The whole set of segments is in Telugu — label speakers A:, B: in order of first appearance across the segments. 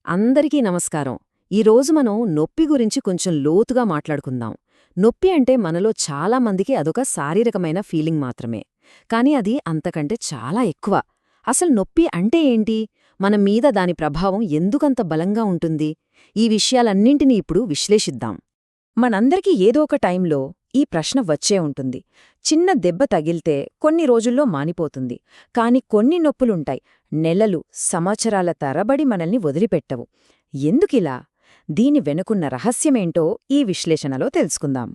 A: అందరికీ నమస్కారం. ఈరోజు మనం నొప్పి గురించి కొంచెం లోతుగా మాట్లాడుకుందాం. నొప్పి అంటే మనలో చాలా మందికి అదొక శారీరకమైన ఫీలింగ్ మాత్రమే. కానీ అది అంతకంటే చాలా ఎక్కువ. అసలు నొప్పి అంటే ఏంటి? మన మీద దాని ప్రభావం ఎందుకంత బలంగా ఉంటుంది? ఈ విషయాలన్నింటినీ ఇప్పుడు విశ్లేషిద్దాం. మనందరికీ ఏదో ఒక టైంలో ఈ ప్రశ్న వచ్చే ఉంటుంది. చిన్న దెబ్బ తగిల్తే కొన్ని రోజుల్లో మానిపోతుంది. కాని కొన్ని నొప్పులుంటాయి, నెలలు, సంవత్సరాల తరబడి మనల్ని వదిలిపెట్టవు. ఎందుకిలా? దీని వెనుకున్న రహస్యమేంటో ఈ విశ్లేషణలో తెలుసుకుందాం.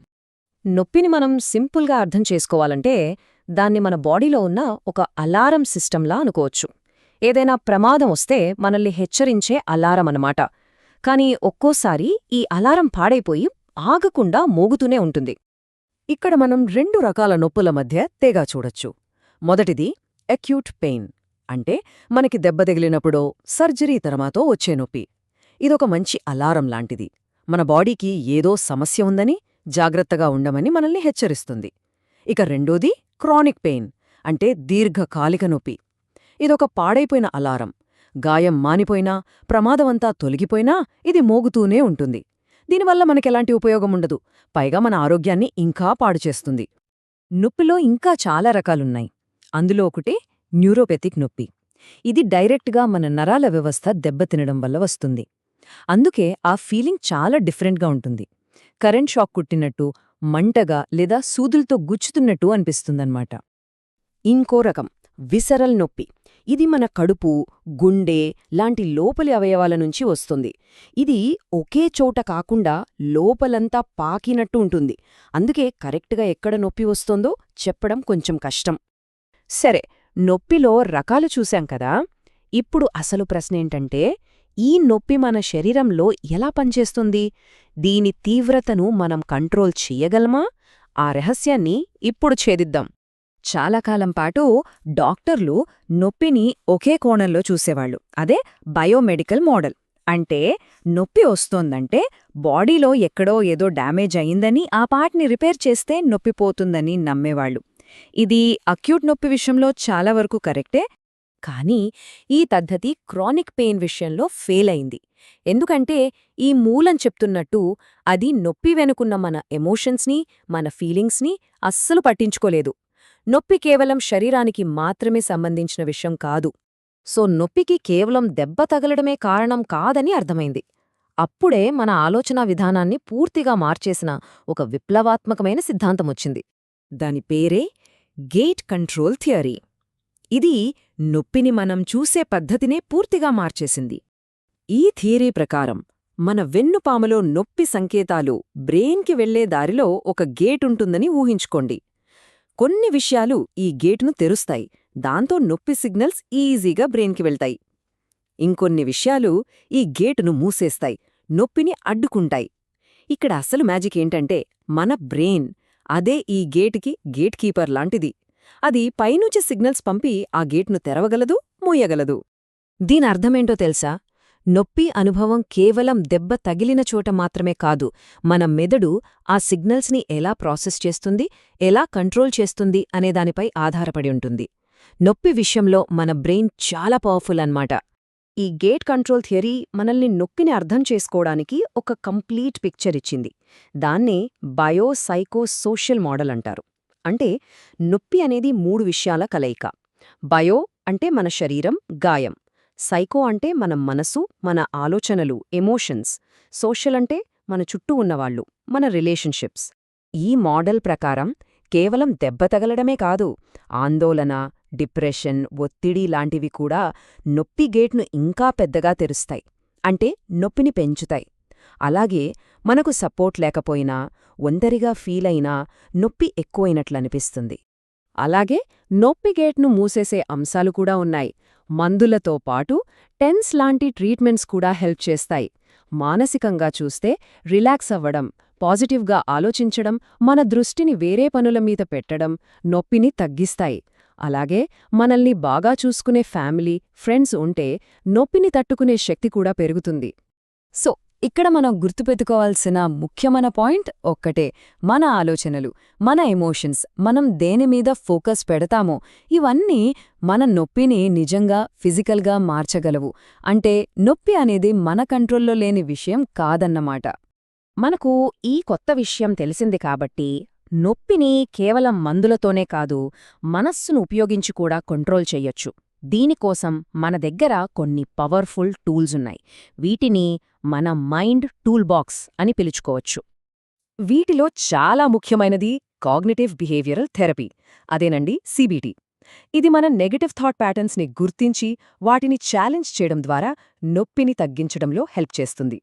A: నొప్పిని మనం సింపుల్గా అర్థం చేసుకోవాలంటే దాన్ని మన బాడీలో ఉన్న ఒక అలారం సిస్టంలా అనుకోవచ్చు. ఏదైనా ప్రమాదం వస్తే మనల్ని హెచ్చరించే అలారం అన్నమాట. కాని ఒక్కోసారి ఈ అలారం పాడైపోయి ఆగకుండా మోగుతూనే ఉంటుంది. ఇక్కడ మనం రెండు రకాల నొప్పుల మధ్య తేగా చూడొచ్చు. మొదటిది అక్యూట్ పెయిన్, అంటే మనకి దెబ్బ తగిలినప్పుడో సర్జరీ తర్వాతో వచ్చే నొప్పి. ఇదొక మంచి అలారం లాంటిది. మన బాడీకి ఏదో సమస్య ఉందని, జాగ్రత్తగా ఉండమని మనల్ని హెచ్చరిస్తుంది. ఇక రెండోది క్రానిక్ పెయిన్, అంటే దీర్ఘకాలిక నొప్పి. ఇదొక పాడైపోయిన అలారం. గాయం మానిపోయినా, ప్రమాదమంతా తొలగిపోయినా ఇది మోగుతూనే ఉంటుంది. దీనివల్ల మనకెలాంటి ఉపయోగముండదు, పైగా మన ఆరోగ్యాన్ని ఇంకా పాడుచేస్తుంది. నొప్పిలో ఇంకా చాలా రకాలున్నాయి. అందులో ఒకటి న్యూరోపెథిక్ నొప్పి. ఇది డైరెక్ట్గా మన నరాల వ్యవస్థ దెబ్బతినడం వల్ల వస్తుంది. అందుకే ఆ ఫీలింగ్ చాలా డిఫరెంట్గా ఉంటుంది. కరెంట్ షాక్ కుట్టినట్టు, మంటగా లేదా సూదులతో గుచ్చుతున్నట్టు అనిపిస్తుందన్నమాట. ఇంకో రకం విసరల్ నొప్పి. ఇది మన కడుపు, గుండె లాంటి లోపలి అవయవాల నుంచి వస్తుంది. ఇది ఒకే చోట కాకుండా లోపలంతా పాకినట్టు ఉంటుంది. అందుకే కరెక్ట్గా ఎక్కడ నొప్పి వస్తోందో చెప్పడం కొంచెం కష్టం. సరే, నొప్పిలో రకాలు చూశాం కదా. ఇప్పుడు అసలు ప్రశ్నేంటంటే, ఈ నొప్పి మన శరీరంలో ఎలా పనిచేస్తుంది? దీని తీవ్రతను మనం కంట్రోల్ చెయ్యగలమా? ఆ రహస్యాన్ని ఇప్పుడు ఛేదిద్దాం. చాలా కాలం పాటు డాక్టర్లు నొప్పిని ఒకే కోణంలో చూసేవాళ్లు. అదే బయోమెడికల్ మోడల్. అంటే నొప్పి వస్తోందంటే బాడీలో ఎక్కడో ఏదో డ్యామేజ్ అయిందని, ఆ పార్ట్ని రిపేర్ చేస్తే నొప్పిపోతుందని నమ్మేవాళ్లు. ఇది అక్యూట్ నొప్పి విషయంలో చాలా వరకు కరెక్టే. కానీ ఈ పద్ధతి క్రానిక్ పెయిన్ విషయంలో ఫెయిల్ అయింది. ఎందుకంటే ఈ మూలం చెప్తున్నట్టు అది నొప్పి వెనుకున్న మన ఎమోషన్స్ని, మన ఫీలింగ్స్ని అస్సలు పట్టించుకోలేదు. నొప్పి కేవలం శరీరానికి మాత్రమే సంబంధించిన విషయం కాదు. సో నొప్పికి కేవలం దెబ్బ తగలడమే కారణం కాదని అర్థమైంది. అప్పుడే మన ఆలోచనా విధానాన్ని పూర్తిగా మార్చేసిన ఒక విప్లవాత్మకమైన సిద్ధాంతమొచ్చింది. దాని పేరే గేట్ కంట్రోల్ థియరీ. ఇది నొప్పిని మనం చూసే పద్ధతినే పూర్తిగా మార్చేసింది. ఈ థియరీ ప్రకారం మన వెన్నుపాములో నొప్పి సంకేతాలు బ్రెయిన్కి వెళ్లే దారిలో ఒక గేటుంటుందని ఊహించుకోండి. కొన్ని విషయాలు ఈ గేటును తెరుస్తాయి. దాంతో నొప్పి సిగ్నల్స్ ఈజీగా బ్రెయిన్కి వెళ్తాయి. ఇంకొన్ని విషయాలు ఈ గేటును మూసేస్తాయి, నొప్పిని అడ్డుకుంటాయి. ఇక్కడ అసలు మ్యాజిక్ ఏంటంటే మన బ్రెయిన్, అదే ఈ గేటుకి గేట్ కీపర్ లాంటిది. అది పైనుంచి సిగ్నల్స్ పంపి ఆ గేట్ను తెరవగలదు, మూయగలదు. దీనర్థమేంటో తెలుసా? నొప్పి అనుభవం కేవలం దెబ్బ తగిలిన చోట మాత్రమే కాదు, మన మెదడు ఆ సిగ్నల్స్ని ఎలా ప్రాసెస్ చేస్తుంది, ఎలా కంట్రోల్ చేస్తుంది అనేదానిపై ఆధారపడి ఉంటుంది. నొప్పి విషయంలో మన బ్రెయిన్ చాలా పవర్ఫుల్ అన్నమాట. ఈ గేట్ కంట్రోల్ థియరీ మనల్ని నొప్పిని అర్థం చేసుకోవడానికి ఒక కంప్లీట్ పిక్చర్ ఇచ్చింది. దాన్నే బయోసైకోసోషల్ మోడల్ అంటారు. అంటే నొప్పి అనేది మూడు విషయాల కలయిక. బయో అంటే మన శరీరం, గాయం. సైకో అంటే మన మనసు, మన ఆలోచనలు, ఎమోషన్స్. సోషల్ అంటే మన చుట్టూ ఉన్నవాళ్లు, మన రిలేషన్షిప్స్. ఈ మోడల్ ప్రకారం కేవలం దెబ్బ తగలడమే కాదు, ఆందోళన, డిప్రెషన్, ఒత్తిడి లాంటివి కూడా నొప్పి గేట్ను ఇంకా పెద్దగా తెరుస్తాయి. అంటే నొప్పిని పెంచుతాయి. అలాగే మనకు సపోర్ట్ లేకపోయినా, ఒంటరిగా ఫీలైనా నొప్పి ఎక్కువైనట్లనిపిస్తుంది. అలాగే నొప్పి గేట్ను మూసేసే అంశాలు కూడా ఉన్నాయి. మందులతో పాటు టెన్స్ లాంటి ట్రీట్మెంట్స్ కూడా హెల్ప్ చేస్తాయి. మానసికంగా చూస్తే రిలాక్స్ అవ్వడం, పాజిటివ్గా ఆలోచించడం, మన దృష్టిని వేరే పనుల మీద పెట్టడం నొప్పిని తగ్గిస్తాయి. అలాగే మనల్ని బాగా చూసుకునే ఫ్యామిలీ, ఫ్రెండ్స్ ఉంటే నొప్పిని తట్టుకునే శక్తి కూడా పెరుగుతుంది. సో
B: ఇక్కడ మనం గుర్తుపెట్టుకోవాల్సిన ముఖ్యమైన పాయింట్ ఒక్కటే: మన ఆలోచనలు, మన ఎమోషన్స్, మనం దేనిమీద ఫోకస్ పెడతామో ఇవన్నీ మన నొప్పిని నిజంగా ఫిజికల్గా మార్చగలవు. అంటే నొప్పి అనేది మన కంట్రోల్లో లేని విషయం కాదన్నమాట.
A: మనకు ఈ కొత్త విషయం తెలిసింది కాబట్టి నొప్పిని కేవలం మందులతోనే కాదు, మనస్సును ఉపయోగించి కూడా కంట్రోల్ చెయ్యొచ్చు. దీనికోసం మన దగ్గర కొన్ని పవర్ఫుల్ టూల్సున్నాయి. వీటిని మన మైండ్ టూల్ బాక్స్ అని పిలుచుకోవచ్చు. వీటిలో చాలా ముఖ్యమైనది కాగ్నిటివ్ బిహేవియరల్ థెరపీ, అదేనండి సిబిటి. ఇది మన నెగటివ్ థాట్ ప్యాటర్న్స్ని గుర్తించి వాటిని ఛాలెంజ్ చేయడం ద్వారా నొప్పిని తగ్గించడంలో హెల్ప్ చేస్తుంది.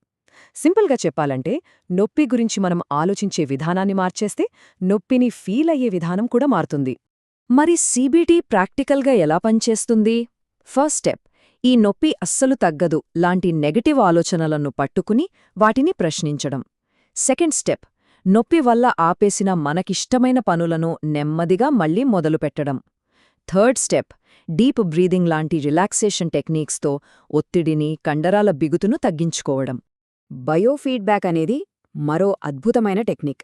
A: సింపుల్గా చెప్పాలంటే, నొప్పి గురించి మనం ఆలోచించే విధానాన్ని మార్చేస్తే నొప్పిని ఫీల్ అయ్యే విధానం కూడా మారుతుంది. మరి సిబిటి ప్రాక్టికల్గా ఎలా పనిచేస్తుంది? ఫస్ట్ స్టెప్, ఈ నొప్పి అస్సలు తగ్గదు లాంటి నెగటివ్ ఆలోచనలను పట్టుకుని వాటిని ప్రశ్నించడం. సెకండ్ స్టెప్, నొప్పి వల్ల ఆపేసిన మనకిష్టమైన పనులను నెమ్మదిగా మళ్లీ మొదలుపెట్టడం. థర్డ్ స్టెప్, డీప్ బ్రీదింగ్ లాంటి రిలాక్సేషన్ టెక్నిక్స్తో ఒత్తిడిని, కండరాల బిగుతును తగ్గించుకోవడం. బయోఫీడ్బ్యాక్ అనేది మరో అద్భుతమైన టెక్నిక్.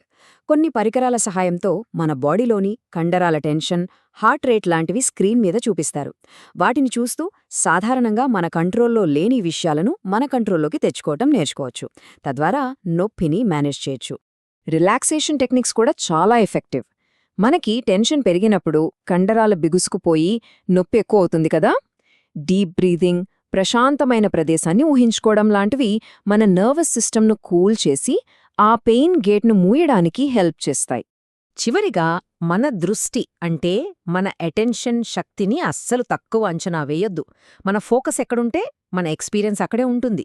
A: కొన్ని పరికరాల సహాయంతో మన బాడీలోని కండరాల టెన్షన్, హార్ట్ రేట్ లాంటివి స్క్రీన్ మీద చూపిస్తారు. వాటిని చూస్తూ సాధారణంగా మన కంట్రోల్లో లేని విషయాలను మన కంట్రోల్లోకి తెచ్చుకోవటం నేర్చుకోవచ్చు. తద్వారా నొప్పిని మేనేజ్ చేయొచ్చు. రిలాక్సేషన్ టెక్నిక్స్ కూడా చాలా ఎఫెక్టివ్. మనకి టెన్షన్ పెరిగినప్పుడు కండరాల బిగుసుకుపోయి నొప్పి ఎక్కువ అవుతుంది కదా. డీప్ బ్రీదింగ్, ప్రశాంతమైన ప్రదేశాన్ని ఊహించుకోవడం లాంటివి మన నర్వస్ సిస్టమ్ను కూల్ చేసి ఆ పెయిన్ గేట్ను మూయడానికి హెల్ప్ చేస్తాయి. చివరిగా, మన దృష్టి అంటే మన అటెన్షన్ శక్తిని అస్సలు తక్కువ అంచనా వేయొద్దు. మన ఫోకస్ ఎక్కడుంటే మన ఎక్స్పీరియన్స్ అక్కడే ఉంటుంది.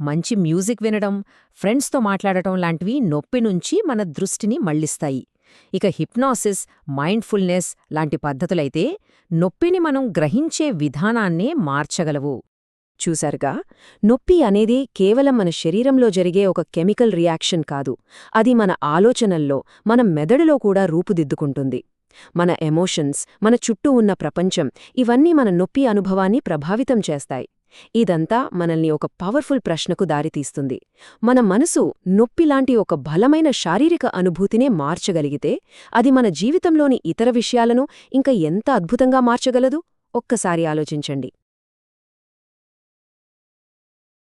A: మంచి మ్యూజిక్ వినడం, ఫ్రెండ్స్తో మాట్లాడటం లాంటివి నొప్పి నుంచి మన దృష్టిని మళ్లిస్తాయి. ఇక హిప్నాసిస్, మైండ్ఫుల్నెస్ లాంటి పద్ధతులైతే నొప్పిని మనం గ్రహించే విధానాన్నే మార్చగలవు. చూశారుగా, నొప్పి అనేది కేవలం మన శరీరంలో జరిగే ఒక కెమికల్ రియాక్షన్ కాదు. అది మన ఆలోచనల్లో, మన మెదడులో కూడా రూపుదిద్దుకుంటుంది. మన ఎమోషన్స్, మన చుట్టూ ఉన్న ప్రపంచం, ఇవన్నీ మన నొప్పి అనుభవాన్ని ప్రభావితం చేస్తాయి. ఇదంతా మనల్ని ఒక పవర్ఫుల్ ప్రశ్నకు దారితీస్తుంది. మన మనసు నొప్పిలాంటి ఒక బలమైన శారీరక అనుభూతినే మార్చగలిగితే అది మన జీవితంలోని ఇతర విషయాలను ఇంకా ఎంత అద్భుతంగా మార్చగలదు? ఒక్కసారి ఆలోచించండి.